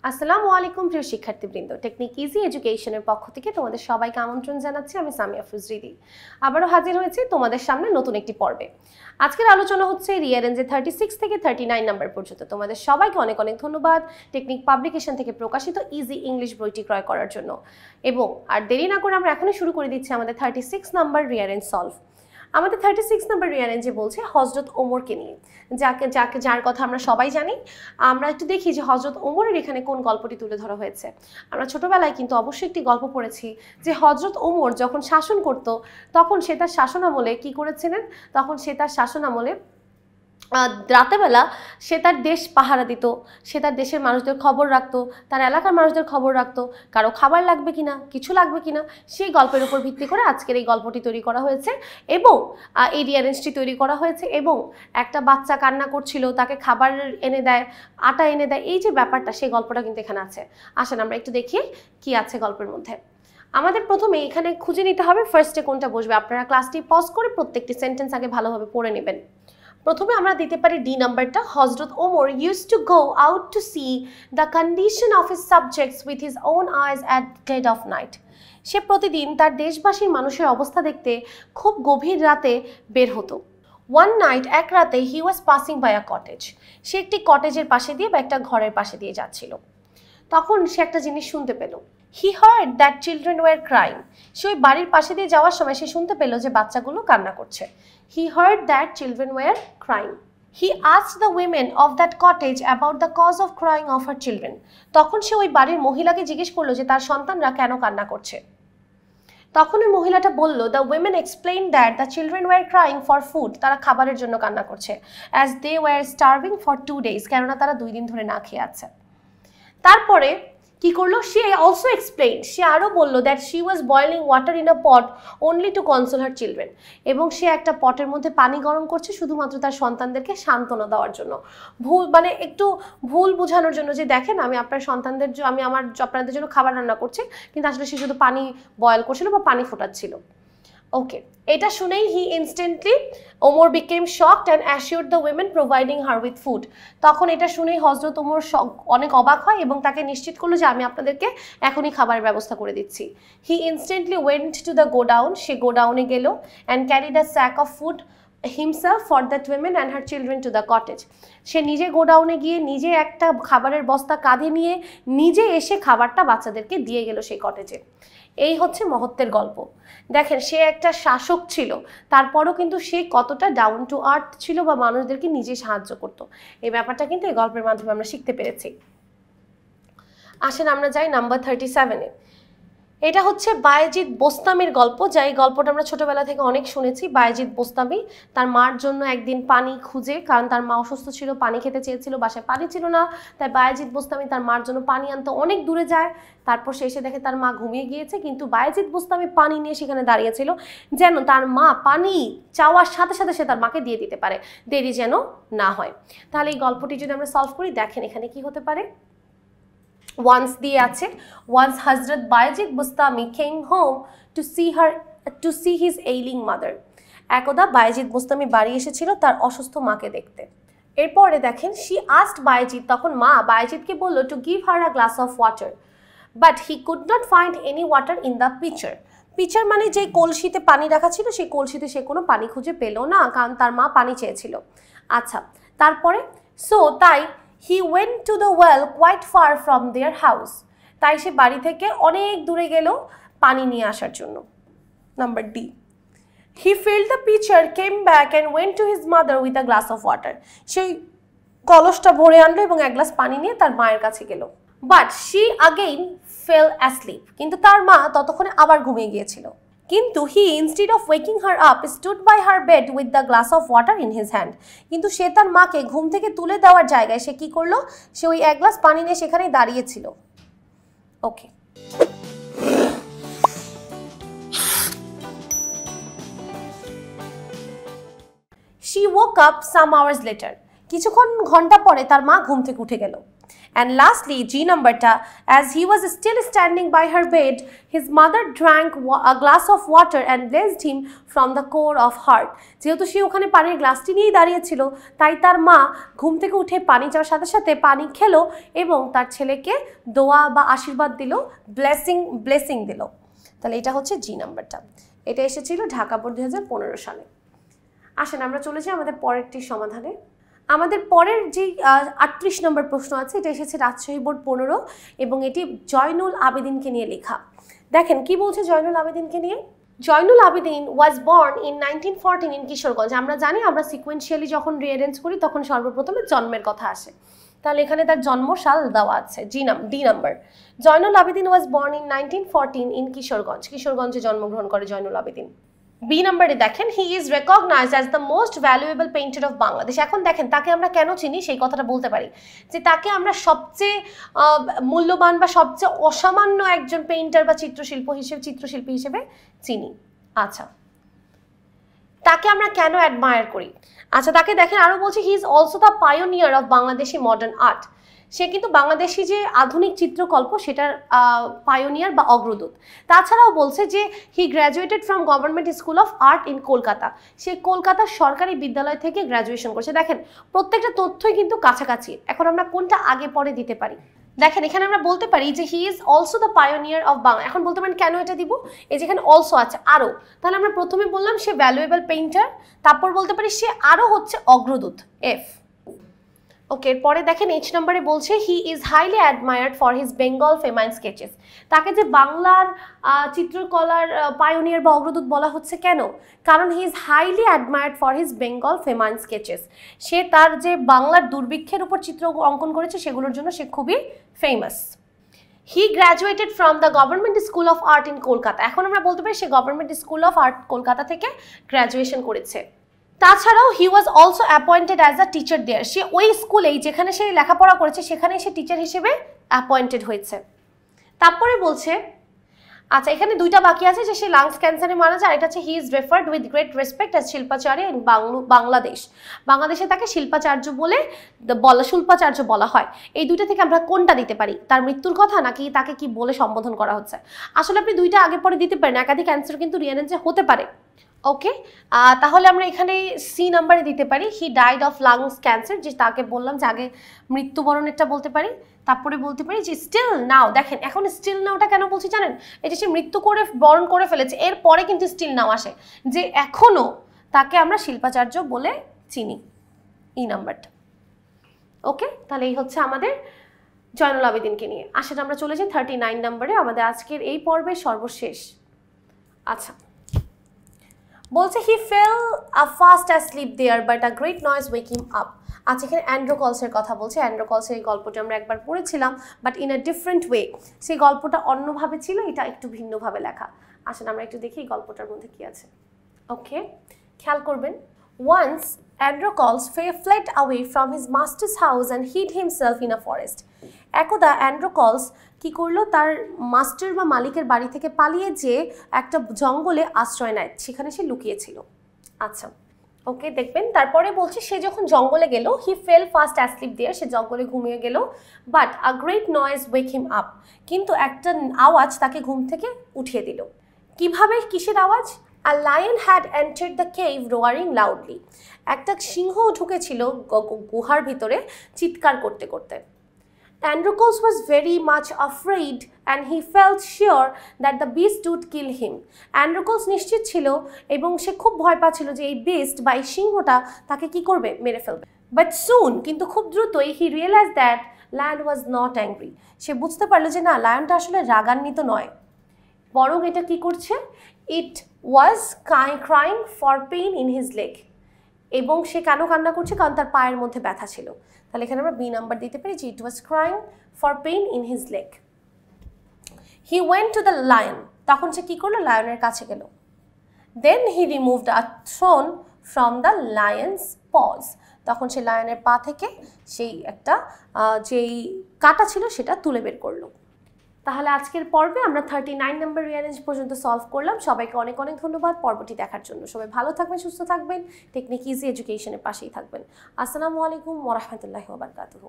আসসালামু আলাইকুম প্রিয় শিক্ষার্থীবৃন্দ, টেকনিক ইজি এডুকেশনের পক্ষ থেকে তোমাদের সবাইকে আমন্ত্রণ জানাচ্ছি। আমি সামিয়া ফুজরিদি আবারও হাজির হয়েছি তোমাদের সামনে নতুন একটি পর্বে। আজকের আলোচনা হচ্ছে রিয়ারেঞ্জে 36 থেকে 39 নাম্বার পর্যন্ত। তোমাদের সবাইকে অনেক অনেক ধন্যবাদ টেকনিক পাবলিকেশন থেকে প্রকাশিত ইজি ইংলিশ বইটি ক্রয় করার জন্য। এবং আর দেরি না করে আমরা এখনই শুরু করে দিচ্ছি আমাদের 36 নাম্বার রিয়ারেঞ্জ সলভ। আমাদের 36 নাম্বার রিয়ারেঞ্জে বলছে হযরত ওমরকে নিয়ে, যার কথা আমরা সবাই জানি। আমরা একটু দেখি যে হযরত ওমরের এখানে কোন গল্পটি তুলে ধরা হয়েছে। আমরা ছোটবেলায় কিন্তু অবশ্যই একটি গল্প পড়েছি যে হযরত ওমর যখন শাসন করত তখন সে তার শাসনামলে কি করেছিলেন, তখন সে তার শাসনামলে রাতেবেলা সে তার দেশ পাহারা দিত, সে তার দেশের মানুষদের খবর রাখতো, তার এলাকার মানুষদের খবর রাখতো, কারো খাবার লাগবে কিনা, কিছু লাগবে কিনা, সেই গল্পের উপর ভিত্তি করে আজকের এই গল্পটি তৈরি করা হয়েছে এবং এই রিয়ারেঞ্জটি তৈরি করা হয়েছে। এবং একটা বাচ্চা কান্না করছিল, তাকে খাবার এনে দেয়, আটা এনে দেয়, এই যে ব্যাপারটা সেই গল্পটা কিন্তু এখানে আছে। আসেন আমরা একটু দেখি কি আছে গল্পের মধ্যে। আমাদের প্রথমে এখানে খুঁজে নিতে হবে ফার্স্টে কোনটা বসবে। আপনারা ক্লাসটি পজ করে প্রত্যেকটি সেন্টেন্স আগে ভালোভাবে পড়ে নেবেন। প্রথমে আমরা দিতে পারি ডি নাম্বারটা, হযরত Omar used to go out to see the condition of his subjects with his own eyes at dead of night. সে প্রতিদিন তার দেশবাসীর মানুষের অবস্থা দেখতে খুব গভীর রাতে বের হতো। One night, এক রাতে, he was passing by a cottage. সে একটি কটেজের পাশে দিয়ে বা একটা ঘরের পাশে দিয়ে যাচ্ছিল। তখন সে একটা জিনিস শুনতে পেল। He heard that children were crying. সে ওই বাড়ির পাশে দিয়ে যাওয়ার সময় সে শুনতে পেল যে বাচ্চাগুলো কান্না করছে। He heard that children were crying. He asked the women of that cottage about the cause of crying of her children. তখন সে ওই বাড়ির মহিলাকে জিজ্ঞেস করলো যে তার সন্তানরা কেন কান্না করছে। তখন ওই মহিলাটা বলল, the women explained that the children were crying for food. তারা খাবারের জন্য কান্না করছে, as they were starving for 2 days. কেননা তারা 2 দিন ধরে না খেয়ে আছে। তারপরে কি করলো, সে অলসো এক্সপ্লেইন, সে আরও বললো that she was boiling water in a pot only two console her children. এবং সে একটা পটের মধ্যে পানি গরম করছে শুধুমাত্র তার সন্তানদেরকে সান্ত্বনা দেওয়ার জন্য, একটু ভুল বোঝানোর জন্য যে দেখেন আমি আপনার সন্তানদের আপনাদের জন্য খাবার রান্না করছি, কিন্তু আসলে সে শুধু পানি বয়েল করছিল বা পানি ফোটাচ্ছিল। ওকে, এটা শুনেই Omar became shocked and assured the women providing her with food. তখন এটা শুনেই হযরত ওমর অনেক অবাক হয় এবং তাকে নিশ্চিত করলো যে আমি আপনাদেরকে এখনই খাবারের ব্যবস্থা করে দিচ্ছি। He instantly went to the godown. সে গোডাউনে গেল and carried a sack of food himself for that women and her children to the cottage. সে নিজে গোডাউনে গিয়ে নিজে একটা খাবারের বস্তা কাঁধে নিয়ে নিজে এসে খাবারটা বাচ্চাদেরকে দিয়ে গেল সেই কটেজে। এই হচ্ছে মহত্বের গল্প। দেখেন, সে একটা শাসক ছিল, তারপরও কিন্তু সে কতটা ডাউন টু আর্থ ছিল বা মানুষদেরকে নিজে সাহায্য করত। এই ব্যাপারটা কিন্তু এই গল্পের মাধ্যমে আমরা শিখতে পেরেছি। আসেন আমরা যাই নাম্বার 37-এ। এটা হচ্ছে বায়েজিদ বোস্তামির গল্প, যাই গল্পটা আমরা ছোটবেলা থেকে অনেক শুনেছি। বায়েজিদ বোস্তামি তার মার জন্য একদিন পানি খুঁজে, কারণ তার মা অসুস্থ ছিল, পানি খেতে চেয়েছিল, বাসায় পানি ছিল না, তাই বায়েজিদ বোস্তামি তার মার জন্য পানি আনতে অনেক দূরে যায়। তারপর সে এসে দেখে তার মা ঘুমিয়ে গিয়েছে, কিন্তু বায়েজিদ বোস্তামি পানি নিয়ে সেখানে দাঁড়িয়েছিল যেন তার মা পানি চাওয়ার সাথে সাথে সে তার মাকে দিয়ে দিতে পারে, দেরি যেন না হয়। তাহলে এই গল্পটি যদি আমরা সলভ করি, দেখেন এখানে কি হতে পারে। Once দিয়ে আছে, once Hazrat Bayezid Bustami came home to see his ailing mother. একদা বায়েজিদ বোস্তামি বাড়ি এসেছিল তার অসুস্থ মাকে দেখতে। এরপরে দেখেন, she asked Bayezid, তখন মা বায়েজিদকে বলল to give her a glass of water, but he could not find any water in the pitcher. Pitcher মানে যে কলসিতে পানি রাখা ছিল, সেই কলসিতে সে কোনো পানি খুঁজে পেল না, কারণ তার মা পানি চেয়েছিল। আচ্ছা, তারপরে তাই he went to the well quite far from their house. তাই সে বাড়ি থেকে অনেক দূরে গেল পানি নিয়ে আসার জন্য। Number D, he filled the pitcher, came back and went to his mother with a glass of water. সেই কলসটা ভরে আনলো এবং এক গ্লাস পানি নিয়ে তার মায়ের কাছে গেল। but she again fell asleep. কিন্তু তার মা ততক্ষণে আবার ঘুমিয়ে গিয়েছিল। কিন্তু he instead of waking her up stood by her bed with the glass of water in his hand. কিন্তু সে তার মাকে ঘুম থেকে তুলে দেওয়ার জায়গায় সে কি করলো, সে ওই এক গ্লাস পানি নিয়ে সেখানেই দাঁড়িয়েছিল। ওকে, she woke up some hours later. কিছুক্ষণ ঘন্টা পরে তার মা ঘুম থেকে উঠে গেল And lastly, G numberটা, as he was still standing by her bed, his mother drank a glass of water and blessed him from the core of heart. যেহেতু সে ওখানে পানির গ্লাসটি নিয়েই দাঁড়িয়েছিল, তাই তার মা ঘুম থেকে উঠে পানি চাওয়ার সাথে সাথে পানি খেলো এবং তার ছেলেকে দোয়া বা আশীর্বাদ দিল, ব্লেসিং দিল। তাহলে এটা হচ্ছে জি নাম্বারটা। এটা এসেছিল ঢাকা বোর্ড 2015 সালে। আসেন আমরা চলে যাই আমাদের পরেরটি সমাধানে। আমাদের পরের যে 38 নম্বর প্রশ্ন আছে, এটা এসেছে রাজশাহী বোর্ড 15 এবং এটি জয়নুল আবেদিনকে নিয়ে লেখা। দেখেন কি বলছে জয়নুল আবেদিনকে নিয়ে। Zainul Abedin was born in 1914 in Kishoreganj. আমরা জানি আমরা সিকোয়েন্সিয়ালি যখন রিঅ্যারেঞ্জ করি তখন সর্বপ্রথমে জন্মের কথা আসে, তাহলে এখানে তার জন্মসাল দেওয়া আছে D number. Zainul Abedin was born in 1914 in Kishoreganj. কিশোরগঞ্জে জন্মগ্রহণ করে জয়নুল আবেদিন। বি নাম্বারে দেখেন, he is recognised as the most valuable painter of Bangladesh. এখন দেখেন তাকে আমরা কেন চিনি সেই কথাটা বলতে পারি, যে তাকে আমরা সবচেয়ে মূল্যবান বা সবচেয়ে অসামান্য একজন পেইন্টার বা চিত্রশিল্পী হিসেবে চিনি। আচ্ছা, তাকে আমরা কেন অ্যাডমায়ার করি? আচ্ছা, তাকে দেখেন আরও বলছে, he is also the pioneer of Bangladeshi modern art. সে কিন্তু বাংলাদেশি যে আধুনিক চিত্রকল্প সেটার পায়োনিয়ার বা অগ্রদূত। তাছাড়াও বলছে যে he graduated from government school of art in Kolkata. সে কলকাতার সরকারি বিদ্যালয় থেকে গ্র্যাজুয়েশন করছে। দেখেন প্রত্যেকটা তথ্যই কিন্তু কাছাকাছি। এখন আমরা কোনটা আগে পরে দিতে পারি? দেখেন এখানে আমরা বলতে পারি যে হি is also the pioneer of Bangla. এখন বলতে পারেন কেন এটা দিব, এই যেখানে অলসো আছে আরও, তাহলে আমরা প্রথমে বললাম সে ভ্যালুয়েবল পেইন্টার, তারপর বলতে পারি সে আরও হচ্ছে অগ্রদূত, এফ। ওকে, পরে দেখেন এইচ নম্বরে বলছে he is highly admired for his Bengal famine sketches. তাকে যে বাংলার চিত্রকলার পায়োনিয়ার বা অগ্রদূত বলা হচ্ছে কেন? কারণ he is highly admired for his Bengal famine sketches. সে তার যে বাংলার দুর্ভিক্ষের উপর চিত্র অঙ্কন করেছে সেগুলোর জন্য সে খুবই famous. He graduated from the government school of art in Kolkata. এখন আমরা বলতে পারি সে government school of art Kolkata থেকে গ্র্যাজুয়েশন করেছে। তাছাড়াও he was also appointed as a teacher there. সে ওই স্কুলেই যেখানে সে লেখাপড়া করেছে সেখানেই সে টিচার হিসেবে অ্যাপয়েন্টেড হয়েছে। তারপরে বলছে, আচ্ছা এখানে দুইটা বাকি আছে, যে সে লাংস ক্যান্সারে মারা যায়। এটা হচ্ছে he is referred with great respect as শিল্পাচার্য ইন বাংলাদেশ। বাংলাদেশে তাকে শিল্পাচার্য শিল্পাচার্য বলা হয়। এই দুইটা থেকে আমরা কোনটা দিতে পারি? তার মৃত্যুর কথা নাকি তাকে কি বলে সম্বোধন করা হচ্ছে? আসলে আপনি দুইটা আগে পরে দিতে পারেন, একাধিক অ্যান্সার কিন্তু রিঅ্যারেঞ্জে হতে পারে। ওকে, তাহলে আমরা এখানে সি নাম্বারে দিতে পারি he died of lungs cancer, যে তাকে বললাম যে আগে মৃত্যুবরণেরটা বলতে পারি, তারপরে বলতে পারি যে স্টিল নাও। দেখেন এখন স্টিল নাওটা কেন বলছি জানেন? এটা সে মৃত্যু করে বরণ করে ফেলেছে, এরপরে কিন্তু স্টিল নাও আসে, যে এখনও তাকে আমরা শিল্পাচার্য বলে চিনি, ই নাম্বারটা। ওকে, তাহলে এই হচ্ছে আমাদের জয়নুল আবেদিনকে নিয়ে। আসলে আমরা চলে যাই 39 নম্বরে, আমাদের আজকের এই পর্বের সর্বশেষ। আচ্ছা, বলছে he fell fast asleep there but a great noise wake him up. আচ্ছা, এখানে অ্যান্ড্রোকলসের কথা বলছে। অ্যান্ড্রোকলসের এই গল্পটা আমরা একবার পড়েছিলাম, but in a different way. সেই গল্পটা অন্যভাবে ছিল, এটা একটু ভিন্নভাবে লেখা। আসেন আমরা একটু দেখি গল্পটার মধ্যে কি আছে। ওকে, খেয়াল করবেন। Once Androcles fled away from his master's house and hid himself in a forest. একদা অ্যান্ড্রোকলস কি করলো, তার মাস্টার বা মালিকের বাড়ি থেকে পালিয়ে যে একটা জঙ্গলে আশ্রয় নেয়, সেখানে সে লুকিয়েছিল। আচ্ছা, ওকে, দেখবেন তারপরে বলছে সে যখন জঙ্গলে গেল, he fell fast asleep there, সে জঙ্গলে ঘুমিয়ে গেল। But a great noise wake him up, কিন্তু একটা আওয়াজ তাকে ঘুম থেকে উঠিয়ে দিল। কিভাবে? কিসের আওয়াজ? A lion had entered the cave roaring loudly. একটা সিংহ ঢুকেছিল গুহার ভিতরে চিৎকার করতে করতে। Androcles was very much afraid and he felt sure that the beast would kill him. Androcles নিশ্চিত ছিল এবং সে খুব ভয় পাচ্ছিল যে এই beast বা এই সিংহটা তাকে কি করবে? মেরে ফেলবে। But soon, কিন্তু খুব দ্রুতই, he realized that lion was not angry. সে বুঝতে পারলো যে না, লায়নটা আসলে রাগান্বিত নয়, বরং এটা কি করছে? It was crying for pain in his leg. এবং সে কেন কান্না করছে? কারণ তার পায়ের মধ্যে ব্যথা ছিল। তাহলে এখানে আমরা বি নাম্বার দিতে পারি যে it was crying for pain in his leg. He went to the lion. তখন সে কি করলো? লায়নের কাছে গেল। Then he removed a thorn from the lion's paws. তখন সে লায়নের পা থেকে সেই একটা যেই কাটা ছিল সেটা তুলে বের করলো। তাহলে আজকের পর্বে আমরা 39 নম্বর রিঅ্যারেঞ্জ পর্যন্ত সলভ করলাম। সবাইকে অনেক অনেক ধন্যবাদ পর্বটি দেখার জন্য। সবাই ভালো থাকবেন, সুস্থ থাকবেন, টেকনিক ইজি এডুকেশনের পাশেই থাকবেন। আসসালামু আলাইকুম ওয়া রাহমাতুল্লাহি ওয়া বারাকাতুহু।